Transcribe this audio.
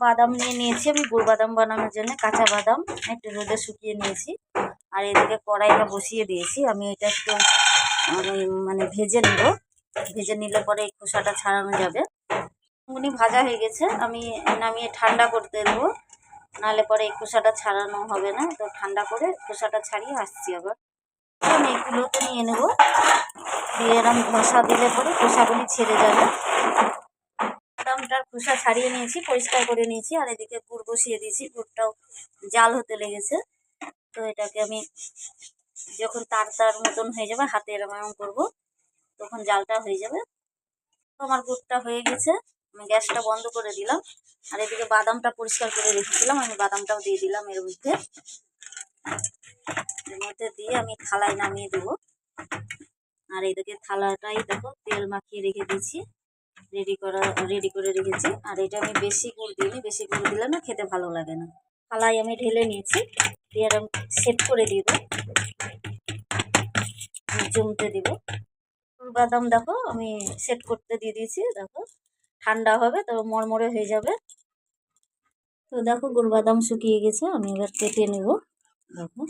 বাদাম নিয়ে নিয়েছি আমি গুড় বাদাম বানানোর জন্য। কাঁচা বাদাম একটু রোদে শুকিয়ে নিয়েছি। আর এদিকে কড়াইটা বসিয়ে দিয়েছি। আমি এটা একটু মানে ভেজে নেব। ভেজে নিলে পরে এই খোসাটা ছাড়ানো যাবে। উনি ভাজা হয়ে গেছে, আমি নামিয়ে ঠান্ডা করতে দেবো, নাহলে পরে এই খোসাটা ছাড়ানো হবে না। তো ঠান্ডা করে খোসাটা ছাড়িয়ে আসছি আবার। আমি এগুলোতে নিয়ে নেব, দিয়ে এরকম ঘষা দিলে পরে খোসাগুলি ছেড়ে যাবে। বাদামটার খোসা ছাড়িয়ে নিয়েছি, পরিষ্কার করে নিয়েছি। আর এদিকে গুড় বসিয়ে দিয়েছি, গুড়টাও জাল হতে লেগেছে। তো এটাকে আমি যখন তার মতন হয়ে যাবে, হাতে এরকম করবো, তখন জালটা হয়ে যাবে। তো আমার গুড়টা হয়ে গেছে, আমি গ্যাসটা বন্ধ করে দিলাম। আর এদিকে বাদামটা পরিষ্কার করে রেখেছিলাম, আমি বাদামটাও দিয়ে দিলাম এর মধ্যে। দিয়ে আমি থালায় নামিয়ে দেবো। আর এদিকে থালাটাই দেখো তেল মাখিয়ে রেখে দিয়েছি, রেডি করে রেখেছি। আর এটা আমি বেশি গুড় দিইনি, বেশি গুড় দিলে না খেতে ভালো লাগে না। থালায় আমি ঢেলে নিয়েছি, দিয়ে আমি সেট করে দিব, জমতে দিব। বাদাম দেখো আমি সেট করতে দিয়ে দিয়েছি, দেখো ঠান্ডা হবে তো মরমরে হয়ে যাবে। তো দেখো গুড় বাদাম শুকিয়ে গেছে, আমি এবার কেটে নেব। দেখো